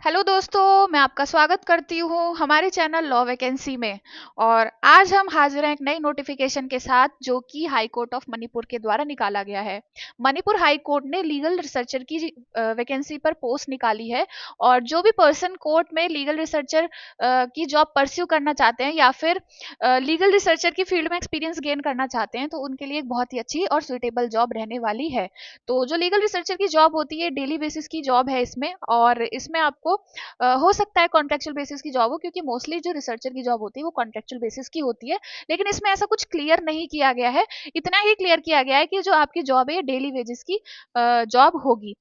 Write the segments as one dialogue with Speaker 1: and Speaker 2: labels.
Speaker 1: Hello दोस्तों, मैं आपका स्वागत करती हूँ हमारे चैनल लॉ वैकेंसी में। और आज हम हाजिर हैं एक नई नोटिफिकेशन के साथ जो कि हाई कोर्ट ऑफ मणिपुर के द्वारा निकाला गया है। मणिपुर हाई कोर्ट ने लीगल रिसर्चर की वैकेंसी पर पोस्ट निकाली है। और जो भी पर्सन कोर्ट में लीगल रिसर्चर की जॉब परस्यू करना चाहते हैं या फिर लीगल रिसर्चर की फील्ड में एक्सपीरियंस गेन करना चाहते हैं तो उनके लिए एक बहुत ही अच्छी और सुइटेबल जॉब रहने वाली है। तो जो लीगल रिसर्चर की जॉब होती है डेली बेसिस की जॉब है इसमें, और इसमें आपको हो सकता है कॉन्ट्रेक्चुअल बेसिस की जॉब हो, क्योंकि मोस्टली जो रिसर्चर की जॉब होती है वो कॉन्ट्रेक्चुअल बेसिस की होती है। लेकिन इसमें ऐसा कुछ क्लियर नहीं किया गया है। इतना ही क्लियर किया गया है कि जो आपकी जॉब है ये डेली वेजेस की जॉब होगी।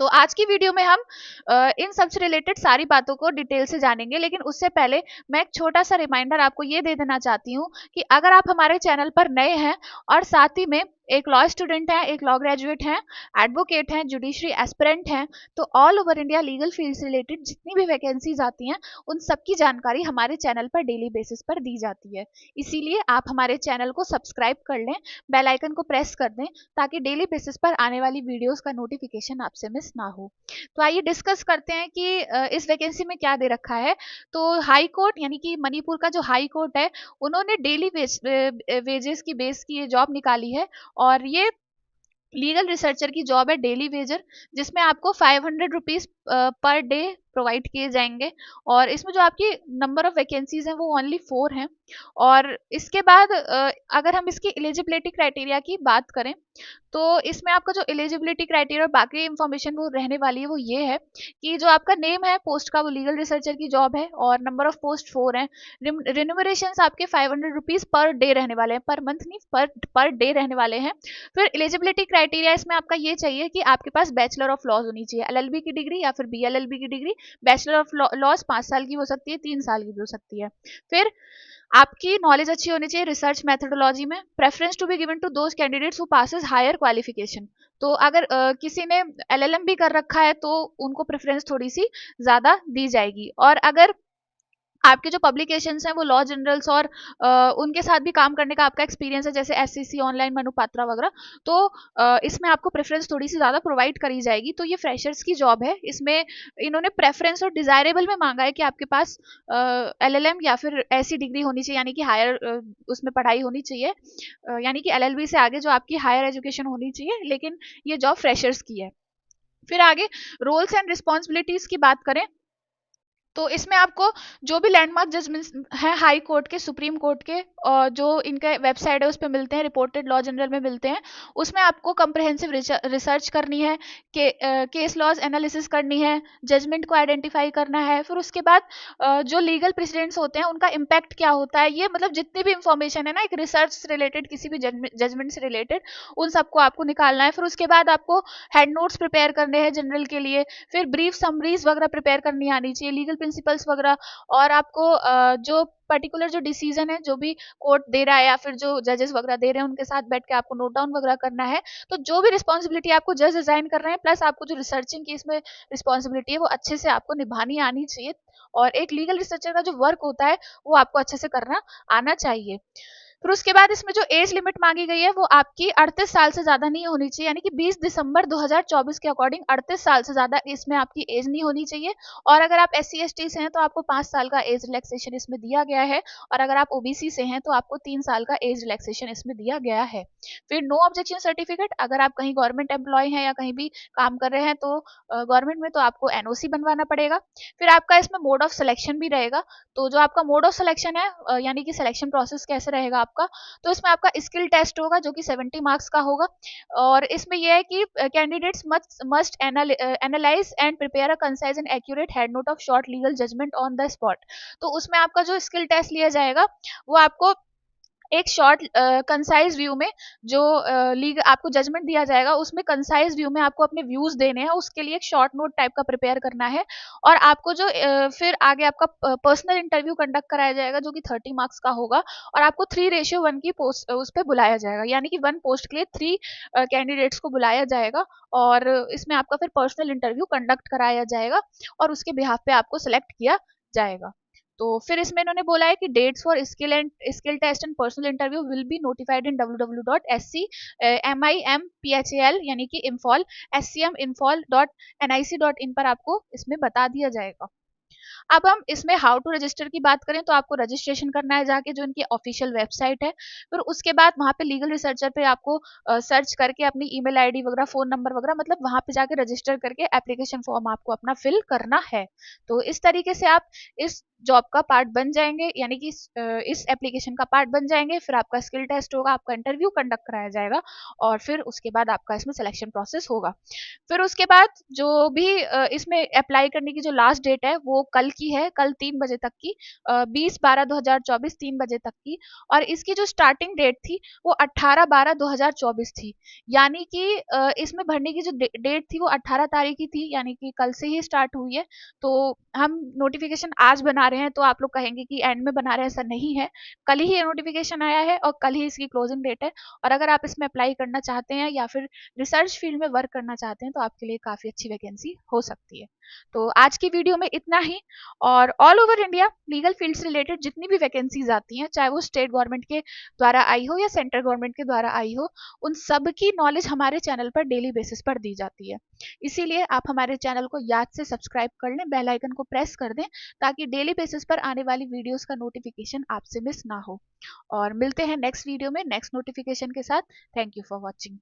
Speaker 1: तो आज की वीडियो में हम इन सब से रिलेटेड सारी बातों को डिटेल से जानेंगे। लेकिन उससे पहले मैं एक छोटा सा रिमाइंडर आपको ये दे देना चाहती हूँ कि अगर आप हमारे चैनल पर नए हैं और साथ ही में एक लॉ स्टूडेंट हैं, एक लॉ ग्रेजुएट हैं, एडवोकेट हैं, जुडिशरी एस्पिरेंट हैं, तो all over India legal field से रिलेटेड जितनी भी वैकेंसीज आती हैं उन सबकी जानकारी हमारे चैनल पर डेली बेसिस पर दी जाती है। इसीलिए आप हमारे चैनल को सब्सक्राइब कर लें, बेल आइकन को प्रेस कर दें, ताकि डेली बेसिस पर आने वाली वीडियोस का नोटिफिकेशन आपसे मिस ना हो। तो आइए डिस्कस करते हैं कि इस वैकेंसी में क्या दे रखा है। तो हाई कोर्ट यानी कि मणिपुर का जो हाई कोर्ट है उन्होंने डेली वेजेस की बेस की ये जॉब निकाली है। और ये लीगल रिसर्चर की जॉब है डेली वेजर, जिसमें आपको 500 रुपीज पर डे प्रोवाइड किए जाएंगे। और इसमें जो आपकी नंबर ऑफ वैकेंसीज हैं वो ओनली 4 हैं। और इसके बाद अगर हम इसकी एलिजिबिलिटी क्राइटेरिया की बात करें तो इसमें आपका जो एलिजिबिलिटी क्राइटेरिया और बाकी इंफॉर्मेशन वो रहने वाली है वो ये है कि जो आपका नेम है पोस्ट का वो लीगल रिसर्चर की जॉब है और नंबर ऑफ पोस्ट 4 हैं। रिन्यूमरेशन आपके 500 रुपीज पर डे रहने वाले हैं, पर मंथ नहीं, पर डे रहने वाले हैं। फिर एलिजिबिलिटी क्राइटेरिया इसमें आपका ये चाहिए कि आपके पास बैचलर ऑफ लॉज होनी चाहिए, एलएलबी की डिग्री या फिर बीएलएलबी की डिग्री। बैचलर ऑफ लॉज 5 साल की हो सकती है, 3 साल की भी हो सकती है। फिर आपकी नॉलेज अच्छी होनी चाहिए रिसर्च मेथोडोलॉजी में। Preference to be given to those candidates who passes higher qualification. तो अगर किसी ने एलएलएम भी कर रखा है तो उनको प्रेफरेंस थोड़ी सी ज्यादा दी जाएगी। और अगर आपके जो पब्लिकेशंस हैं वो लॉ जर्नल्स और उनके साथ भी काम करने का आपका एक्सपीरियंस है, जैसे एससीसी ऑनलाइन मनुपात्रा वगैरह, तो इसमें आपको प्रेफरेंस थोड़ी सी ज़्यादा प्रोवाइड करी जाएगी। तो ये फ्रेशर्स की जॉब है। इसमें इन्होंने प्रेफरेंस और डिजायरेबल में मांगा है कि आपके पास एलएलएम या फिर ऐसी डिग्री होनी चाहिए, यानी कि हायर उसमें पढ़ाई होनी चाहिए, यानी कि एलएलबी से आगे जो आपकी हायर एजुकेशन होनी चाहिए। लेकिन ये जॉब फ्रेशर्स की है। फिर आगे रोल्स एंड रिस्पॉन्सिबिलिटीज की बात करें तो इसमें आपको जो भी लैंडमार्क जजमेंट्स हैं हाई कोर्ट के, सुप्रीम कोर्ट के, और जो इनके वेबसाइट है उस पर मिलते हैं, रिपोर्टेड लॉ जनरल में मिलते हैं, उसमें आपको कंप्रहेंसिव रिसर्च करनी है, केस लॉज एनालिसिस करनी है, जजमेंट को आइडेंटिफाई करना है। फिर उसके बाद जो लीगल प्रेसिडेंट्स होते हैं उनका इम्पैक्ट क्या होता है, ये मतलब जितनी भी इंफॉर्मेशन है ना एक रिसर्च से रिलेटेड, किसी भी जजमेंट से रिलेटेड, उन सबको आपको निकालना है। फिर उसके बाद आपको हेड नोट्स प्रिपेयर करने हैं जनरल के लिए। फिर ब्रीफ समरीज वगैरह प्रिपेयर करनी आनी चाहिए, लीगल प्रिंसिपल्स वगैरह। और आपको जो पर्टिकुलर जो डिसीजन है जो भी कोर्ट दे रहा है या फिर जो जजेस वगैरह दे रहे हैं उनके साथ बैठ के आपको नोट डाउन वगैरह करना है। तो जो भी रिस्पॉन्सिबिलिटी आपको जज डिजाइन कर रहे हैं प्लस आपको जो रिसर्चिंग की इसमें रिस्पॉन्सिबिलिटी है वो अच्छे से आपको निभानी आनी चाहिए। और एक लीगल रिसर्चर का जो वर्क होता है वो आपको अच्छे से करना आना चाहिए। फिर उसके बाद इसमें जो एज लिमिट मांगी गई है वो आपकी 38 साल से ज्यादा नहीं होनी चाहिए, यानी कि 20 दिसंबर 2024 के अकॉर्डिंग 38 साल से ज्यादा इसमें आपकी एज नहीं होनी चाहिए। और अगर आप SC ST से हैं तो आपको 5 साल का एज रिलैक्सेशन इसमें दिया गया है। और अगर आप OBC से हैं तो आपको 3 साल का एज रिलैक्सेशन इसमें दिया गया है। फिर नो ऑब्जेक्शन सर्टिफिकेट, अगर आप कहीं गवर्नमेंट एम्प्लॉय हैं या कहीं भी काम कर रहे हैं तो गवर्नमेंट में तो आपको NOC बनवाना पड़ेगा। फिर आपका इसमें मोड ऑफ सिलेक्शन भी रहेगा। तो जो आपका मोड ऑफ सिलेक्शन है यानी कि सिलेक्शन प्रोसेस कैसे रहेगा आपका, तो इसमें आपका स्किल टेस्ट होगा जो कि 70 मार्क्स का होगा। और इसमें यह है कि candidates must analyse and prepare a concise and accurate head note of short legal judgement on the spot. तो उसमें आपका जो स्किल टेस्ट लिया जाएगा वो आपको एक शॉर्ट कंसाइज व्यू में जो लीगल आपको जजमेंट दिया जाएगा उसमें कंसाइज व्यू में आपको अपने व्यूज देने हैं, उसके लिए एक शॉर्ट नोट टाइप का प्रिपेयर करना है। और आपको जो फिर आगे आपका पर्सनल इंटरव्यू कंडक्ट कराया जाएगा जो कि 30 मार्क्स का होगा। और आपको 3:1 की पोस्ट उस पर बुलाया जाएगा, यानी कि 1 पोस्ट के लिए 3 कैंडिडेट्स को बुलाया जाएगा। और इसमें आपका फिर पर्सनल इंटरव्यू कंडक्ट कराया जाएगा और उसके बिहाफ पे आपको सेलेक्ट किया जाएगा। तो फिर इसमें इन्होंने बोला है कि dates for skill test and personal interview will be notified in www.scmimphl यानी कि इम्फॉल scminfol.nic.in पर आपको इसमें बता दिया जाएगा। अब हम इसमें हाउ टू रजिस्टर की बात करें तो आपको रजिस्ट्रेशन करना है जाके जो इनकी ऑफिशियल वेबसाइट है। फिर उसके बाद वहाँ पे लीगल रिसर्चर पे आपको सर्च करके अपनी ईमेल आईडी वगैरह फोन नंबर वगैरह मतलब वहाँ पे जाके रजिस्टर करके एप्लीकेशन फॉर्म आपको अपना फिल करना है। तो इस तरीके से आप इस जॉब का पार्ट बन जाएंगे, यानी कि इस एप्लीकेशन का पार्ट बन जाएंगे। फिर आपका स्किल टेस्ट होगा, आपका इंटरव्यू कंडक्ट कराया जाएगा और फिर उसके बाद आपका इसमें सिलेक्शन प्रोसेस होगा। फिर उसके बाद जो भी इसमें अप्लाई करने की जो लास्ट डेट है वो कल की है, कल 3 बजे तक की, 20/12/2024 3 बजे तक की। और इसकी जो स्टार्टिंग डेट थी वो 18/12/2024 थी, यानी कि इसमें भरने की जो डेट थी वो 18 तारीख की थी, यानी कि कल से ही स्टार्ट हुई है। तो हम नोटिफिकेशन आज बना रहे हैं तो आप लोग कहेंगे कि एंड में बना रहे हैं, ऐसा नहीं है। कल ही ये नोटिफिकेशन आया है और कल ही इसकी क्लोजिंग डेट है। और अगर आप इसमें अप्लाई करना चाहते हैं या फिर रिसर्च फील्ड में वर्क करना चाहते हैं तो आपके लिए काफ़ी अच्छी वैकेंसी हो सकती है। तो आज की वीडियो में इतना ही। और all over India legal field से रिलेटेड जितनी भी वैकेंसीज आती हैं, चाहे वो स्टेट गवर्नमेंट के द्वारा आई हो या सेंट्रल गवर्नमेंट के द्वारा आई हो, उन सब की नॉलेज हमारे चैनल पर डेली बेसिस पर दी जाती है। इसीलिए आप हमारे चैनल को याद से सब्सक्राइब कर लें, बेल आइकन को प्रेस कर दें ताकि डेली बेसिस पर आने वाली वीडियोस का नोटिफिकेशन आपसे मिस ना हो। और मिलते हैं नेक्स्ट वीडियो में नेक्स्ट नोटिफिकेशन के साथ। Thank you for watching.